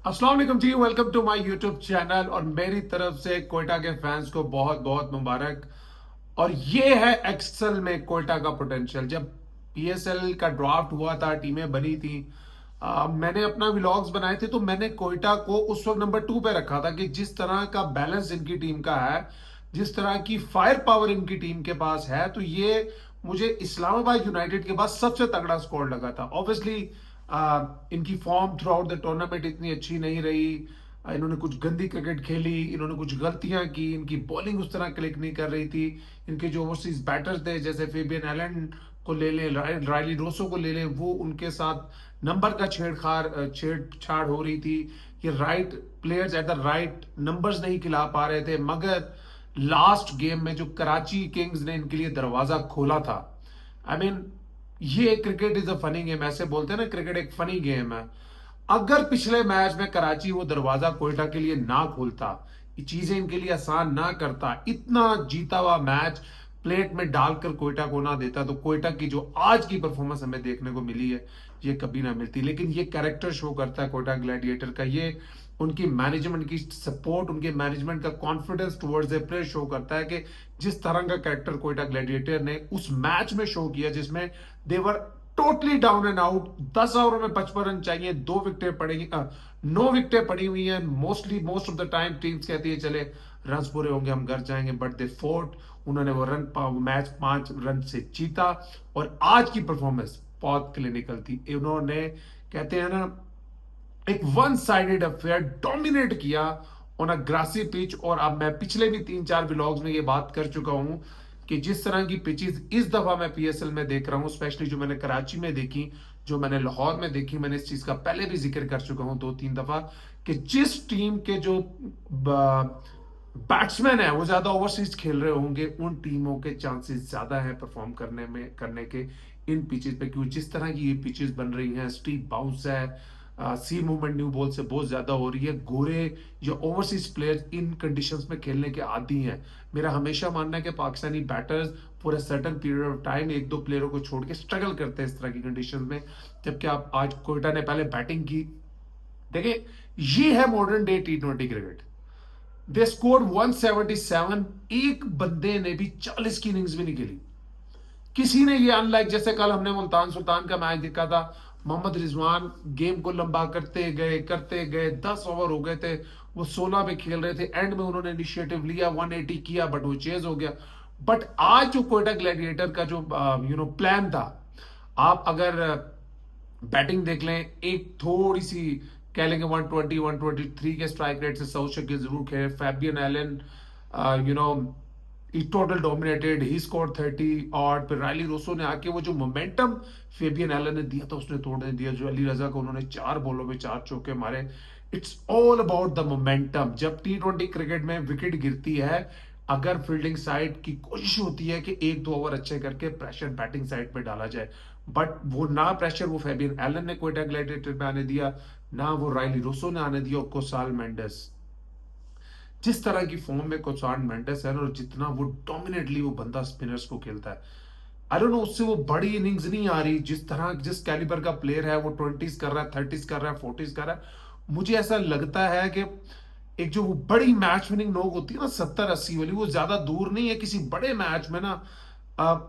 अस्सलाम वालेकुम ji, welcome to my YouTube channel. और मेरी तरफ से कोयटा के फैंस को बहुत बहुत मुबारक। और ये है एक्सल में कोयटा का पोटेंशियल। जब पीएसएल का ड्राफ्ट हुआ था, टीमें बनी थी, मैंने अपना व्लॉग्स बनाए थे, तो मैंने कोयटा को उस वक्त नंबर 2 पे रखा था कि जिस तरह का बैलेंस इनकी टीम का है, जिस तरह की फायर पावर इनकी टीम के पास है, तो ये मुझे इस्लामाबाद यूनाइटेड के बाद सबसे तगड़ा स्कोर लगा था। ऑब्वियसली इनकी form through out the tournament इतनी अच्छी नहीं रही। इन्होंने कुछ गंदी क्रिकेट खेली, इन्होंने कुछ गलतियां की, इनकी बॉलिंग उस तरह क्लिक नहीं कर रही थी। इनके जो ओवरसीज बैटर्स थे, जैसे फेबियन एलन को ले लें, रायली रोसो को ले लें, वो उनके साथ नंबर का छेड़छाड़ हो रही थी। ये right players at the right numbers नहीं खिला पा रहे थे। मगर लास्ट गेम में जो कराची किंग्स ने इनके लिए दरवाजा खोला था, आई मीन, ये cricket is a funny game, ऐसे बोलते हैं ना, क्रिकेट एक फनी गेम है। अगर पिछले मैच में कराची वो दरवाजा कोयटा के लिए ना खोलता, ये चीजें इनके लिए आसान ना करता, इतना जीता हुआ मैच प्लेट में डालकर कोयटा को ना देता, तो कोयटा की जो आज की परफॉर्मेंस हमें देखने को मिली है, ये कभी ना मिलती। लेकिन ये कैरेक्टर शो करता है कोयटा ग्लैडिएटर का, ये उनकी मैनेजमेंट की सपोर्ट, उनके मैनेजमेंट का confidence towards a player show करता है कि जिस तरह का कैरेक्टर कोयटा ग्लैडिएटर ने उस मैच में शो किया, जिसमें देवर टोटली डाउन एंड आउट। 10 ओवरों में 55 रन चाहिए, 2 विकेटें पड़ेगी, 9 विकेटें पड़ी हुई हैं। Most of the time teams कहती है चले रन पूरे होंगे हम घर जाएंगे, बट दे फोर्ट। उन्होंने वो मैच 5 रन से जीता। और आज की परफॉर्मेंस बहुत क्लिनिकल थी। उन्होंने, कहते हैं ना, एक वन साइडेड अफेयर डोमिनेट किया ऑन अ ग्रासी पिच। और अब मैं पिछले भी 3-4 व्लॉग्स में ये बात कर चुका हूं कि जिस तरह की पिचेस इस दफा मैं पीएसएल में देख रहा हूं, स्पेशली जो मैंने कराची में देखी, जो मैंने लाहौर में देखी, मैंने इस चीज का पहले भी जिक्र कर चुका हूं 2-3 दफा, कि जिस टीम के जो बैट्समैन है वो ज्यादा ओवरसीज खेल रहे होंगे, उन टीमों के चांसेस ज्यादा हैं परफॉर्म करने के इन पिचेस पे। क्योंकि जिस तरह की ये पिचेस बन रही हैं, स्टीप बाउंस है, सी मूवमेंट न्यू बॉल से बहुत ज्यादा हो रही है। गोरे जो ओवरसीज प्लेयर्स इन कंडीशंस में खेलने के आदी हैं। मेरा हमेशा मानना है कि Pakistani batters for a certain period of time 1-2 प्लेयरों को छोड़ के स्ट्रगल करते हैं इस तरह की कंडीशंस में। जबकि आप आज कोयटा ने पहले बैटिंग की। देखिए, ये है modern day T20 cricket. They score 177। एक बंदे ने भी 40 की इनिंग्स भी नहीं खेली किसी ने। ये अनलाइक, जैसे कल हमने मुल्तान सुल्तान का मैच देखा था, मोहम्मद रिजवान गेम को लंबा करते गए 10 ओवर हो गए थे, वो 16 पे खेल रहे थे, एंड में उन्होंने इनिशिएटिव लिया, 180 किया, बट वो चेज हो गया। बट आज जो कोयटा ग्लैडिएटर का जो प्लान था, आप अगर बैटिंग देख लें, एक थोड़ी सी कह लेंगे 120 123 के स्ट्राइक रेट से साउथ शकील जरूर खेले। Fabian Allen, you know, he total dominated, he scored 30। और फिर रायली रोसो ने आके वो जो मोमेंटम फेबियन एलन ने दिया था, उसने तोड़ने दिया। जो अली रजा को उन्होंने 4 बॉलों में 4 चौके मारे। It's all about the momentum. जब टी20 क्रिकेट में विकेट गिरती है, अगर फील्डिंग साइड की कोशिश होती है कि 1-2 ओवर अच्छे करके प्रेशर बैटिंग साइड पे डाला जाए, बट वो ना प्रेशर वो फेबियन एलन ने कोयटा ग्लैडिएटर में आने दिया, ना वो रायली रोसो ने आने दिया, और कोसाल मेंडेस। जिस तरह की फॉर्म में कोसार्ड मेंडेस है, और जितना वो डोमिनेटली वो बंदा स्पिनर्स को खेलता है, आई डोंट नो, उससे वो बड़ी इनिंग्स नहीं आ रही। जिस तरह जिस कैलिबर का प्लेयर है, वो 20s कर रहा है, 30s कर रहा है, 40s कर रहा है। मुझे ऐसा लगता है कि एक जो वो बड़ी मैच विनिंग नोक होती है ना, 70-80 वाली, वो ज्यादा दूर नहीं है किसी बड़े मैच में ना।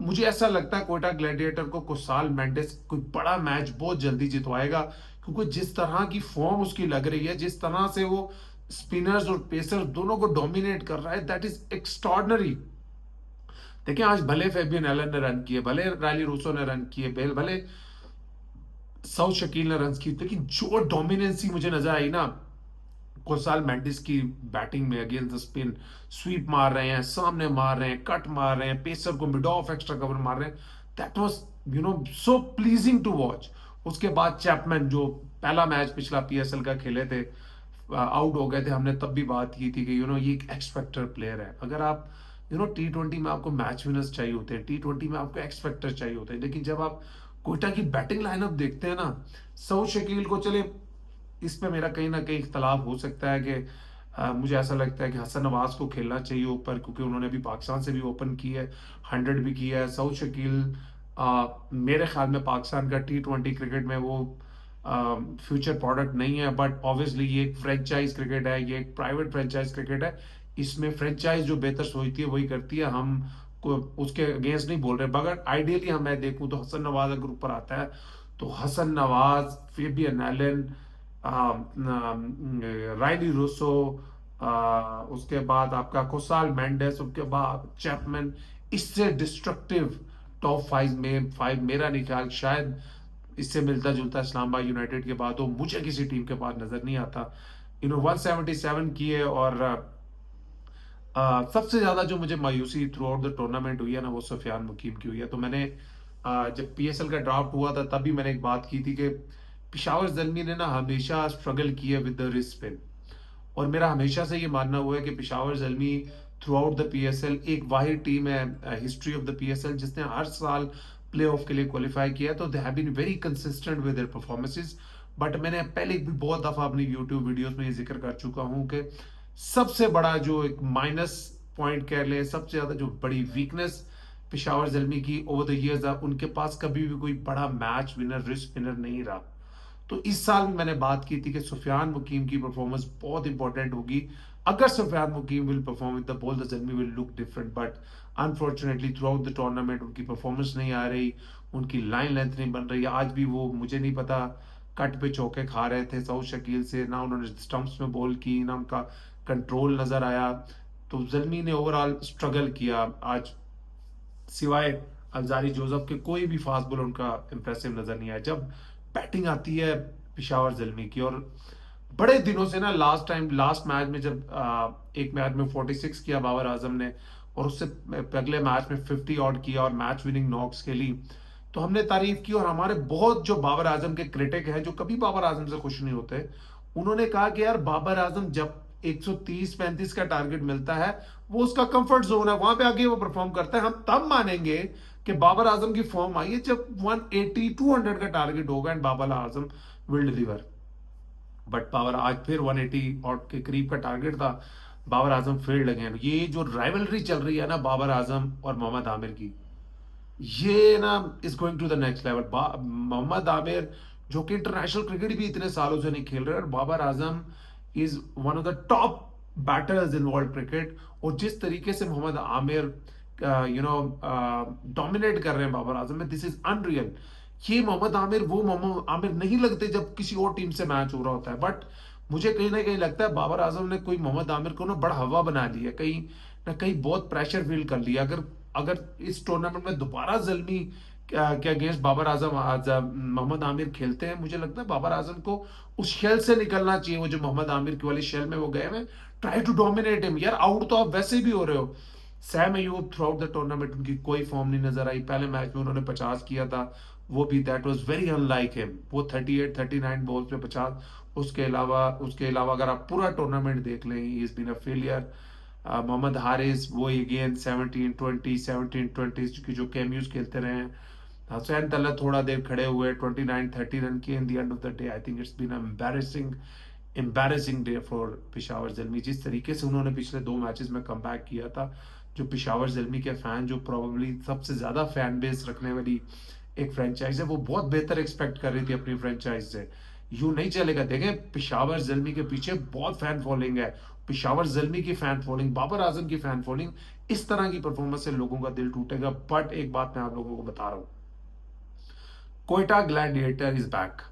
मुझे ऐसा लगता है कोयटा ग्लैडिएटर को कोसाल मेंडेस कोई बड़ा मैच बहुत जल्दी जितवाएगा। क्योंकि जिस तरह की फॉर्म उसकी लग रही है, जिस तरह से वो स्पिनर्स और पेसर दोनों को डोमिनेट कर रहा है, दैट इज एक्स्ट्रॉर्डनरी। देखिए, आज भले फेबियन एलन ने रन किए, भले रायली रूसो ने रन किए, भले साउथ शकील ने रन किए, लेकिन जो डोमिनेंसी मुझे नजर आई ना कोसाल मेंडिस की बैटिंग में, अगेंस्ट द स्पिन, स्वीप मार रहे हैं, सामने मार रहे हैं, कट मार रहे हैं, पेसर को मिड ऑफ एक्स्ट्रा कवर मार रहे हैं, that was so pleasing to watch. उसके बाद चैपमैन, जो पहला मैच पिछला पीएसएल का खेले थे, आउट हो गए थे, हमने तब भी बात की थी कि ये एक एक्सपेक्टर प्लेयर है। अगर आप टी20 में आपको मैच विनर्स चाहिए होते हैं, टी20 में आपको एक्सपेक्टर चाहिए होते हैं, लेकिन जब आप कोयटा की बैटिंग लाइनअप देखते हैं ना, साउथ शकील को, चले इस पे मेरा कहीं ना कहीं इख्तलाफ हो सकता है कि मुझे ऐसा लगता है कि हसन नवाज को खेलना चाहिए ऊपर, क्योंकि उन्होंने भी पाकिस्तान से भी ओपन की है, 100 भी किया है। साउथ शकील मेरे ख्याल में पाकिस्तान का टी20 क्रिकेट में वो फ्यूचर प्रोडक्ट नहीं है, बट ऑब्वियसली ये एक फ्रेंचाइज क्रिकेट है, ये एक प्राइवेट फ्रेंचाइज क्रिकेट है। इसमें फ्रेंचाइज जो बेहतर सोचती है वही करती है, हम उसके अगेंस्ट नहीं बोल रहे, मगर आइडियली हम मैं देखूं तो हसन नवाज अगर ऊपर आता है तो Hasan Nawaz, Fabian Allen, Rilee Rossouw, उसके बाद आपका कोसाल मेंडेस, उसके बाद चैपमैन, इससे डिस्ट्रक्टिव टॉप 5 में मेरा नहीं ख्याल, शायद इससे मिलता जुलता इस्लामाबाद यूनाइटेड के बाद हो, मुझे किसी टीम के पास नजर नहीं आता। 177 की है, और सबसे ज्यादा जो मुझे मायूसी थ्रू आउट द टूर्नामेंट हुई है ना, वो सुफियान मुकीम की हुई है। तो मैंने जब पीएसएल का ड्राफ्ट हुआ था तभी मैंने एक बात की थी कि पिशावर जल्मी ने ना हमेशा स्ट्रगल किया विद द रिस्ट स्पिन, और मेरा हमेशा से ये मानना हुआ है कि Peshawar Zalmi throughout the PSL एक वाहिद टीम है हिस्ट्री ऑफ द पीएसएल जिसने हर साल प्लेऑफ के लिए क्वालिफाई किया, तो they have been very consistent with their performances. But मैंने पहले भी बहुत दफा अपनी यूट्यूब वीडियोस में ये जिक्र कर चुका हूं कि सबसे बड़ा जो एक माइनस पॉइंट कह ले, सबसे ज्यादा जो बड़ी वीकनेस पिशावर जल्मी की ओवर द इयर्स, उनके पास कभी भी कोई बड़ा मैच विनर रिस्क विनर नहीं रहा। तो इस साल में मैंने बात की थी कि सुफियान मुकीम की परफॉर्मेंस बहुत इंपॉर्टेंट होगी। अगर Sufiyan Muqeem will perform with the ball, the journey will look different, but unfortunately throughout the tournament उनकी परफॉर्मेंस नहीं आ रही, उनकी लाइन लेंथ नहीं बन रही। आज भी वो मुझे नहीं पता कट पे चौके खा रहे थे सऊद शकील से, ना उन्होंने स्टंप्स में बॉल की, ना उनका कंट्रोल नजर आया। तो जल्मी ने ओवरऑल स्ट्रगल किया आज, सिवाय अल्जारी जोसेफ के कोई भी फास्ट बॉलर उनका इंप्रेसिव नजर नहीं आया। जब बैटिंग आती है पिशावर जल्मी की, और बड़े दिनों से ना लास्ट मैच में जब एक मैच में 46 किया बाबर आजम ने, और उससे अगले मैच में 50 आउट किया और मैच विनिंग नॉक्स खेली, तो हमने तारीफ की। और हमारे बहुत जो बाबर आजम के क्रिटिक हैं जो कभी बाबर आजम से खुश नहीं होते, उन्होंने कहा कि यार बाबर आजम जब 130-35 का टारगेट मिलता है वो उसका कंफर्ट जोन है, वहां पे आगे वो परफॉर्म करता है, हम तब मानेंगे कि बाबर आजम की फॉर्म आई है जब 180-200 का टारगेट होगा and Babar Azam will deliver. But Babar आज फिर 180 और के करीब का टारगेट था, बाबर आजम फेल्ड अगेन। ये जो राइवलरी चल रही है ना बाबर आजम और मोहम्मद आमिर की, ये ना is going to the next level. Mohammad Aamir जो कि इंटरनेशनल क्रिकेट भी इतने सालों से नहीं खेल रहे, और Babar Azam is one of the top batters in world cricket. और जिस तरीके से मोहम्मद आमिर डोमिनेट कर रहे हैं बाबर आजम में, दिस इज अनरियल। ये मोहम्मद आमिर वो मोहम्मद आमिर नहीं लगते जब किसी और टीम से मैच हो रहा होता है, बट मुझे कहीं ना कहीं लगता है बाबर आजम ने कोई मोहम्मद आमिर को ना बड़ा हवा बना लिया, कहीं ना कहीं बहुत प्रेशर फील कर लिया। अगर अगर इस टूर्नामेंट में दोबारा जल्मी के अगेंस्ट बाबर आजम मोहम्मद आमिर खेलते हैं, मुझे लगता है बाबर आजम को उस शेल से निकलना चाहिए, वो जो मोहम्मद आमिर की वाली शेल में वो गए हैं। ट्राई टू डोमिनेट हिम यार, आउट तो आप वैसे भी हो रहे हो। Sam Ayub through out the tournament उनकी कोई फॉर्म नहीं नजर आई। पहले मैच में उन्होंने 50 किया था, वो भी that was very unlike him, वो 38-39 बॉल्स पे 50। उसके अलावा अगर आप पूरा टूर्नामेंट देख लें, he is been a failure. Mohammad Haris वो अगेन 17-20 की जो कैमियोज खेलते रहे हैं। हुसैन तलत थोड़ा देर खड़े हुए 29-30 रन की in the end of the day. I think it's been embarrassing day for Peshawar Zalmi. जिस तरीके से उन्होंने पिछले 2 मैचेस में कमबैक किया था, जो पिशावर जल्मी के फैन, जो प्रोबेबली सबसे ज्यादा फैन बेस रखने वाली एक फ्रेंचाइज है, वो बहुत बेहतर एक्सपेक्ट कर रही थी अपनी फ्रेंचाइज से। यूं नहीं चलेगा, देखें पिशावर जल्मी के पीछे बहुत फैन फॉलोइंग है। पिशावर जल्मी की फैन फॉलोइंग, बाबर आजम की फैन फॉलोइंग, इस तरह की परफॉर्मेंस से लोगों का दिल टूटेगा। बट एक बात मैं आप लोगों को बता रहा हूं, Quetta gladiator is back.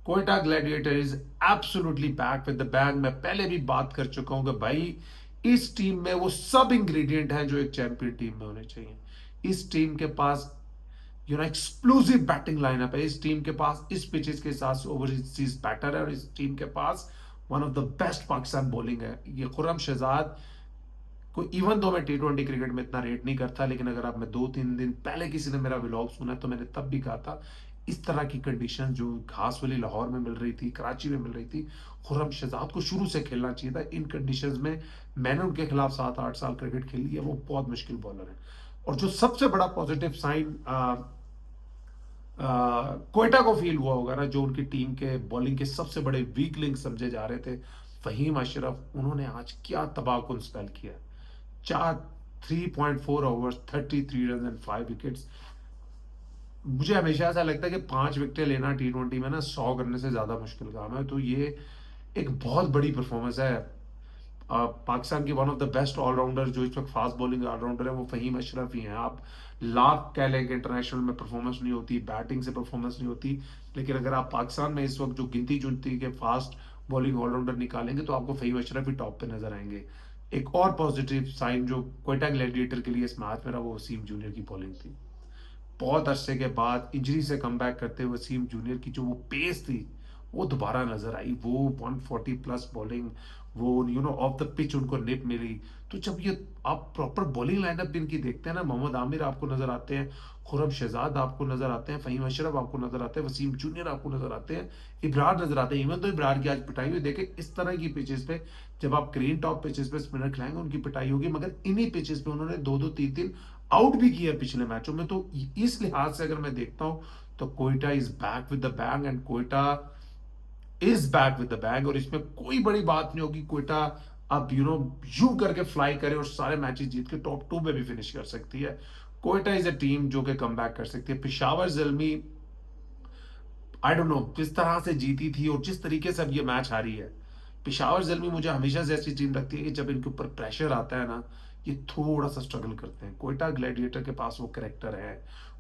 Quetta gladiator is absolutely back with the bang. मैं पहले भी बात कर चुका हूं कि भाई इस टीम में वो सब इंग्रेडिएंट हैं जो एक चैंपियन टीम में होने चाहिए। इस टीम के पास एक्सप्लोसिव बैटिंग लाइनअप है, इस टीम के पास इस पिचेस के साथ ओवरसीज बैटर है, और इस टीम के पास one of the best Pakistan bowling है। ये खुर्रम शहजाद को इवन दो मैं T20 क्रिकेट में इतना रेट नहीं करता, लेकिन अगर आप मैं 2-3 दिन पहले किसी ने मेरा व्लॉग सुना तो मैंने तब भी कहा था, इस तरह की कंडीशन जो घास वाली लाहौर में मिल रही थी, कराची में मिल रही थी, खुर्रम शहजाद को शुरू से खेलना चाहिए था इन कंडीशंस में। मैंने उनके खिलाफ 7-8 साल क्रिकेट खेली है, वो बहुत मुश्किल बॉलर है। और जो सबसे बड़ा पॉजिटिव साइन कोयटा को फील हुआ होगा ना, जो उनकी टीम के बॉलिंग के सबसे बड़े वीक लिंक समझे जा रहे थे, फहीम अशरफ, उन्होंने आज क्या तबाहकुन स्पेल किया। 3.4 ओवर्स, 33 रन एंड 5 विकेट्स। मुझे हमेशा ऐसा लगता है कि 5 विकेटें लेना टी20 में ना 100 करने से ज़्यादा मुश्किल काम है। तो ये एक बहुत बड़ी परफॉर्मेंस है। पाकिस्तान की one of the best allrounder जो इस वक्त फास्ट बॉलिंग ऑलराउंडर है वो फ़हीम अशरफ ही हैं। आप लाख कह लें कि इंटरनेशनल में परफॉर्मेंस नहीं होती, बैटिंग से परफॉर्मेंस नहीं होती, लेकिन अगर आप पाकिस्तान में इस वक्त जो गिनती चुनती के फास्ट बॉलिंग ऑलराउंडर निकालेंगे तो आपको फ़हीम अशरफ ही टॉप पे नजर आएंगे। एक और पॉजिटिव साइन जो क्वेटा ग्लैडिएटर के लिए इस मैच में रहा वो वसीम जूनियर की बॉलिंग थी। बहुत अरसे के बाद इंजरी से कम बैक करते हुए वसीम जूनियर की जो वो पेस थी वो दोबारा नजर आई। वो 140 प्लस बॉलिंग, वो ऑफ द पिच उनको निप मिली। तो जब ये आप प्रॉपर बॉलिंग लाइनअप इनकी देखते हैं ना, मोहम्मद आमिर आपको नजर आते हैं, खुरम शहजाद आपको नजर आते हैं, फहीम अशरफ आपको नजर आते हैं, वसीम जूनियर आपको नजर आते हैं, इब्रार नजर आते हैं। इवन तो इब्रार की आज पिटाई हुई देखे, इस तरह की पिचेस पे जब आप ग्रीन टॉप पिचेस पे स्पिनर खिलाएंगे उनकी पिटाई होगी, मगर इन्हीं पिचेस पे उन्होंने दो दो तीन तीन आउट भी किया पिछले मैचों में। तो इस लिहाज से अगर मैं देखता हूं तो Quetta is back with the bang, and Quetta is back with the bang. और इसमें कोई बड़ी बात नहीं होगी, कोयटा अब यू करके फ्लाई करे और सारे मैचेस जीत के टॉप 2 में भी फिनिश कर सकती है। कोयटा इज अ टीम जो कि कम बैक कर सकती है। पिशावर जल्मी, आई डोंट नो किस तरह से जीती थी और जिस तरीके से अब ये मैच हारी है। पिशावर जल्मी मुझे हमेशा से ऐसी टीम लगती है कि जब इनके ऊपर प्रेशर आता है ना, ये थोड़ा सा स्ट्रगल करते हैं। कोयटा ग्लैडिएटर के पास वो करेक्टर है,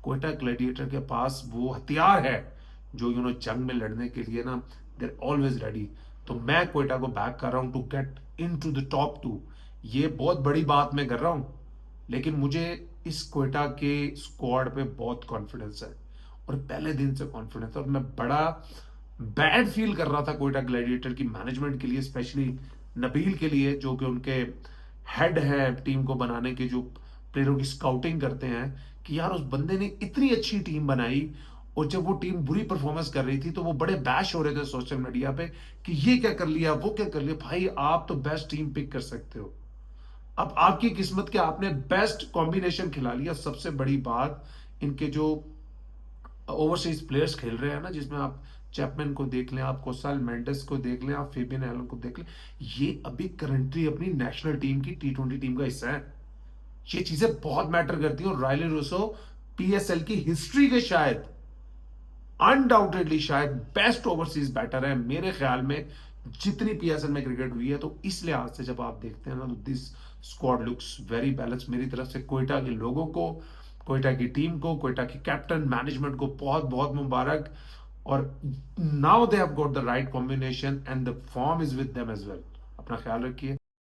कोयटा ग्लैडिएटर के पास वो हथियार है जो जंग में लड़ने के लिए ना देर ऑलवेज रेडी। तो मैं कोयटा को बैक कर रहा हूं to get into the top 2। ये बहुत बड़ी बात मैं कर रहा हूं, लेकिन मुझे इस कोयटा के स्क्वाड पे बहुत कॉन्फिडेंस है और पहले दिन से कॉन्फिडेंस है। और मैं बड़ा बैड फील कर रहा था कोयटा ग्लैडिएटर की मैनेजमेंट के लिए, स्पेशली नबील के लिए जो कि उनके हेड है टीम को बनाने के, जो प्लेयरों की स्काउटिंग करते हैं, कि यार उस बंदे ने इतनी अच्छी टीम बनाई और जब वो टीम बुरी परफॉर्मेंस कर रही थी तो वो बड़े बैश हो रहे थे सोशल मीडिया पे कि ये क्या कर लिया, वो क्या कर लिया। भाई आप तो बेस्ट टीम पिक कर सकते हो, अब आपकी किस्मत के आपने बेस्ट कॉम्बिनेशन खिला लिया। सबसे बड़ी बात, इनके जो ओवरसीज प्लेयर्स खेल रहे हैं ना, जिसमें आप चैपमैन को देख लें, आप कोसाल मेंडेस को देख लें, आप फेबियन एलन को देख लें, ये अभी करंटली अपनी नेशनल टीम की टी20 टीम का हिस्सा है। ये चीजें बहुत मैटर करती हैं। और रायले रूसो पीएसएल की हिस्ट्री के शायद अनडाउटेडली शायद बेस्ट ओवरसीज बैटर है मेरे ख्याल में जितनी पीएसएल में क्रिकेट हुई है। तो इस लिहाज से जब आप देखते हैं ना तो this squad looks very balance. मेरी तरफ से कोयटा के लोगों को, कोयटा की टीम को, कोयटा की कैप्टन मैनेजमेंट को बहुत बहुत मुबारक। और now they have got the right combination and the form is with them as well. अपना ख्याल रखिए।